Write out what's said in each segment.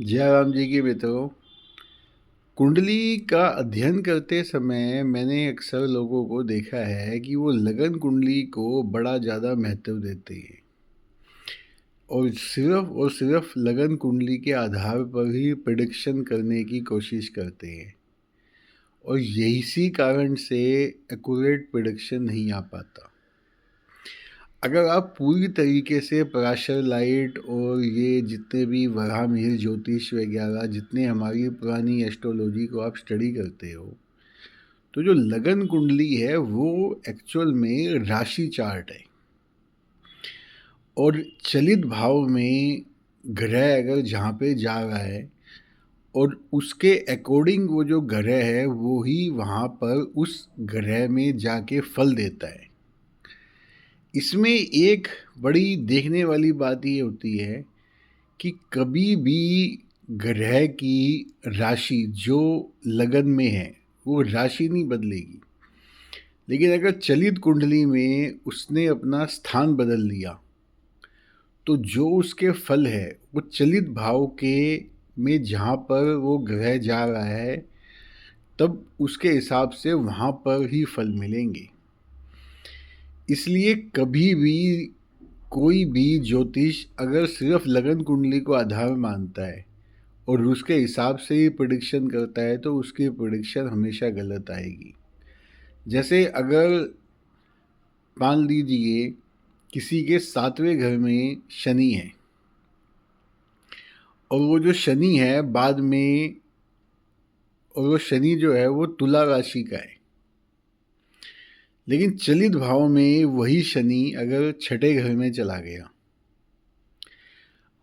जयराम जी की मित्रों, कुंडली का अध्ययन करते समय मैंने अक्सर लोगों को देखा है कि वो लगन कुंडली को बड़ा ज़्यादा महत्व देते हैं और सिर्फ लगन कुंडली के आधार पर ही प्रिडिक्शन करने की कोशिश करते हैं और यही कारण से एक्यूरेट प्रिडिक्शन नहीं आ पाता। अगर आप पूरी तरीके से पराशर लाइट और ये जितने भी वराह मिहिर ज्योतिष वगैरह जितने हमारी पुरानी एस्ट्रोलॉजी को आप स्टडी करते हो, तो जो लगन कुंडली है वो एक्चुअल में राशि चार्ट है और चलित भाव में ग्रह अगर जहाँ पे जा रहा है और उसके अकॉर्डिंग वो जो ग्रह है वो ही वहाँ पर उस ग्रह में जाके फल देता है। इसमें एक बड़ी देखने वाली बात ये होती है कि कभी भी ग्रह की राशि जो लगन में है वो राशि नहीं बदलेगी, लेकिन अगर चलित कुंडली में उसने अपना स्थान बदल लिया तो जो उसके फल है वो चलित भाव के में जहाँ पर वो ग्रह जा रहा है तब उसके हिसाब से वहाँ पर ही फल मिलेंगे। इसलिए कभी भी कोई भी ज्योतिष अगर सिर्फ लगन कुंडली को आधार मानता है और उसके हिसाब से ही प्रिडिक्शन करता है तो उसकी प्रिडिक्शन हमेशा गलत आएगी। जैसे अगर मान लीजिए किसी के 7वें घर में शनि है और वो जो शनि है बाद में और वो शनि जो है वो तुला राशि का है, लेकिन चलित भाव में वही शनि अगर 6ठे घर में चला गया।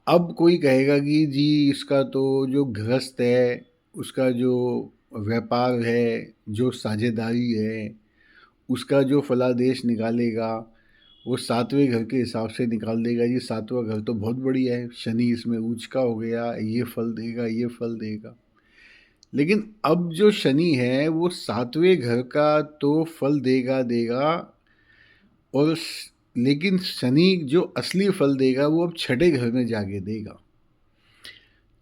अब कोई कहेगा कि जी इसका तो जो गृहस्थ है उसका जो व्यापार है, जो साझेदारी है, उसका जो फलादेश निकालेगा वो 7वें घर के हिसाब से निकाल देगा। ये 7वां घर तो बहुत बढ़िया है, शनि इसमें उच्च का हो गया, ये फल देगा, ये फल देगा। लेकिन अब जो शनि है वो 7वें घर का तो फल देगा देगा और लेकिन शनि जो असली फल देगा वो अब 6ठे घर में जाके देगा।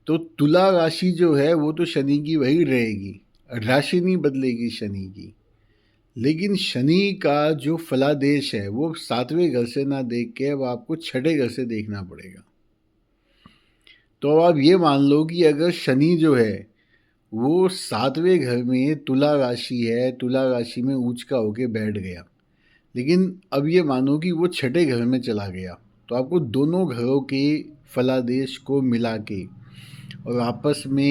तो तुला राशि जो है वो तो शनि की वही रहेगी, राशि नहीं बदलेगी शनि की, लेकिन शनि का जो फलादेश है वो 7वें घर से ना देख के अब आपको 6ठे घर से देखना पड़ेगा। तो अब आप ये मान लो कि अगर शनि जो है वो 7वें घर में तुला राशि है, तुला राशि में उच्च का होके बैठ गया, लेकिन अब ये मानो कि वो 6ठे घर में चला गया, तो आपको दोनों घरों के फलादेश को मिला के और आपस में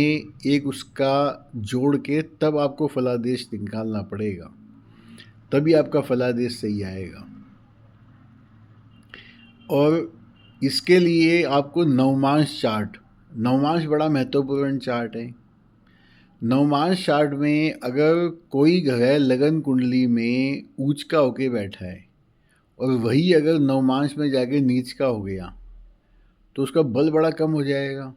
एक उसका जोड़ के तब आपको फलादेश निकालना पड़ेगा, तभी आपका फलादेश सही आएगा। और इसके लिए आपको नवमांश चार्ट, नवमांश बड़ा महत्वपूर्ण चार्ट है। नवमांश चार्ट में अगर कोई ग्रह लगन कुंडली में उच्च का होके बैठा है और वही अगर नवमांश में जाके नीच का हो गया तो उसका बल बड़ा कम हो जाएगा।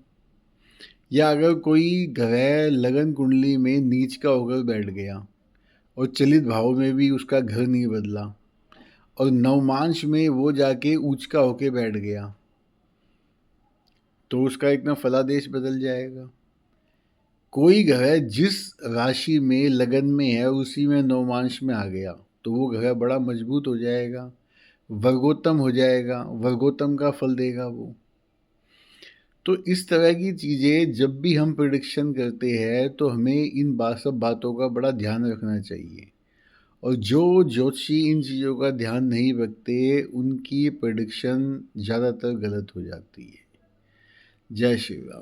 या अगर कोई ग्रह लगन कुंडली में नीच का होकर बैठ गया और चलित भाव में भी उसका घर नहीं बदला और नवमांश में वो जाके उच्च का होके बैठ गया तो उसका इतना फलादेश बदल जाएगा। कोई ग्रह जिस राशि में लगन में है उसी में नवमांश में आ गया तो वो ग्रह बड़ा मजबूत हो जाएगा, वर्गोत्तम हो जाएगा, वर्गोत्तम का फल देगा वो। तो इस तरह की चीज़ें जब भी हम प्रिडिक्शन करते हैं तो हमें इन सब बातों का बड़ा ध्यान रखना चाहिए और जो ज्योतिषी इन चीज़ों का ध्यान नहीं रखते उनकी प्रिडिक्शन ज़्यादातर गलत हो जाती है। जय श्री राम।